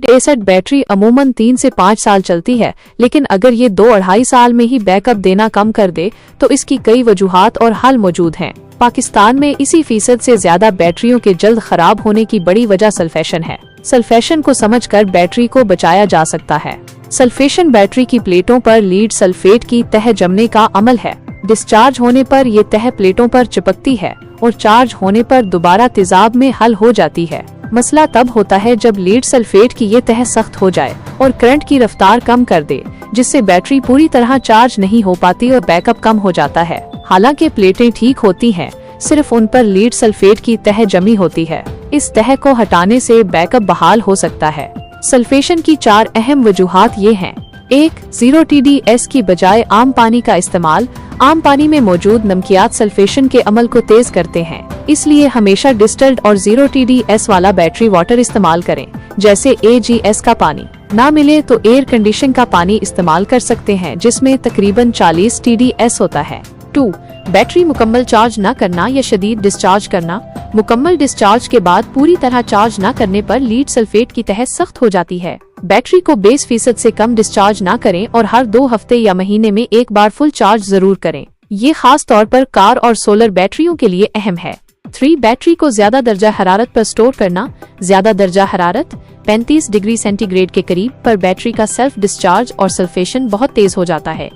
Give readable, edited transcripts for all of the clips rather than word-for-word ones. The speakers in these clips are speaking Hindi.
लीड एसिड बैटरी अमूमन 3 से 5 साल चलती है, लेकिन अगर ये 2-2.5 साल में ही बैकअप देना कम कर दे तो इसकी कई वजूहात और हल मौजूद हैं। पाकिस्तान में इसी फीसद से ज्यादा बैटरियों के जल्द खराब होने की बड़ी वजह सल्फेशन है। सल्फेशन को समझकर बैटरी को बचाया जा सकता है। सल्फेशन बैटरी की प्लेटों पर लीड सल्फेट की तह जमने का अमल है। डिस्चार्ज होने पर ये तह प्लेटों पर चिपकती है और चार्ज होने पर दोबारा तेजाब में हल हो जाती है। मसला तब होता है जब लीड सल्फेट की ये तह सख्त हो जाए और करंट की रफ्तार कम कर दे, जिससे बैटरी पूरी तरह चार्ज नहीं हो पाती और बैकअप कम हो जाता है। हालांकि प्लेटें ठीक होती हैं, सिर्फ उन पर लीड सल्फेट की तह जमी होती है। इस तह को हटाने से बैकअप बहाल हो सकता है। सल्फेशन की 4 अहम वजूहात ये हैं। 1. 0 TDS की बजाय आम पानी का इस्तेमाल। आम पानी में मौजूद नमकियात सल्फेशन के अमल को तेज करते हैं, इसलिए हमेशा डिस्टिल्ड और 0 TDS वाला बैटरी वाटर इस्तेमाल करें। जैसे AGS का पानी ना मिले तो एयर कंडीशन का पानी इस्तेमाल कर सकते हैं, जिसमें तकरीबन 40 TDS होता है। 2. बैटरी मुकम्मल चार्ज न करना या शदीद डिस्चार्ज करना। मुकम्मल डिस्चार्ज के बाद पूरी तरह चार्ज न करने पर लीड सल्फेट की तह सख्त हो जाती है। बैटरी को 20% से कम डिस्चार्ज न करें और हर 2 हफ्ते या महीने में एक बार फुल चार्ज जरूर करें। ये खास तौर पर कार और सोलर बैटरियों के लिए अहम है। 3. बैटरी को ज्यादा दर्जा हरारत पर स्टोर करना। ज्यादा दर्जा हरारत 35 डिग्री सेंटीग्रेड के करीब पर बैटरी का सेल्फ डिस्चार्ज और सल्फेशन बहुत तेज हो जाता है।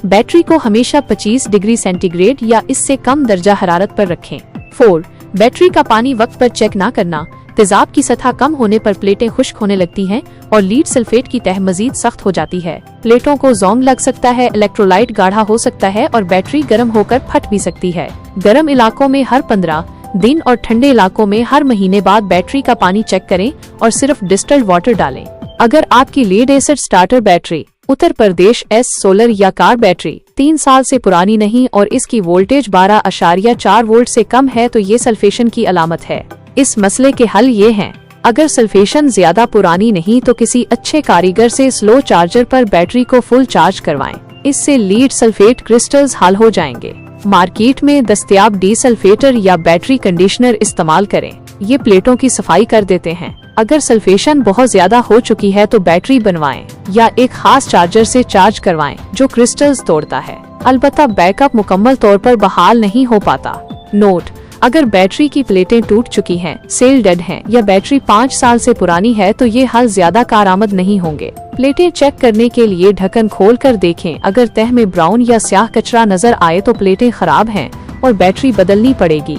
बैटरी को हमेशा 25 डिग्री सेंटीग्रेड या इससे कम दर्जा हरारत पर रखें। 4. बैटरी का पानी वक्त पर चेक ना करना। तेजाब की सतह कम होने पर प्लेटें खुश्क होने लगती हैं और लीड सल्फेट की तह मजीद सख्त हो जाती है। प्लेटों को जोंग लग सकता है, इलेक्ट्रोलाइट गाढ़ा हो सकता है और बैटरी गर्म होकर फट भी सकती है। गर्म इलाकों में हर 15 दिन और ठंडे इलाकों में हर महीने बाद बैटरी का पानी चेक करें और सिर्फ डिस्टिल्ड वाटर डालें। अगर आपकी lead acid starter battery Uttar Pradesh S solar या कार बैटरी 3 साल से पुरानी नहीं और इसकी वोल्टेज 12.4 वोल्ट से कम है तो ये सल्फेशन की अलामत है। इस मसले के हल ये हैं। अगर सल्फेशन ज्यादा पुरानी नहीं तो किसी अच्छे कारीगर से स्लो चार्जर पर बैटरी को फुल चार्ज करवाएं। इससे लीड सल्फेट क्रिस्टल्स हल हो जाएंगे। मार्केट में दस्तयाब डीसल्फेटर या बैटरी कंडीशनर इस्तेमाल करें, ये प्लेटों की सफाई कर देते हैं। अगर सल्फेशन बहुत ज्यादा हो चुकी है तो बैटरी बनवाएं या एक खास चार्जर से चार्ज करवाएं जो क्रिस्टल्स तोड़ता है। अलबत्ता बैकअप मुकम्मल तौर पर बहाल नहीं हो पाता। नोट: अगर बैटरी की प्लेटें टूट चुकी हैं, सेल डेड हैं या बैटरी 5 साल से पुरानी है तो ये हल ज्यादा कारआमद नहीं होंगे। प्लेटें चेक करने के लिए ढक्कन खोल कर देखें। अगर तह में ब्राउन या स्याह कचरा नजर आए तो प्लेटें खराब हैं और बैटरी बदलनी पड़ेगी।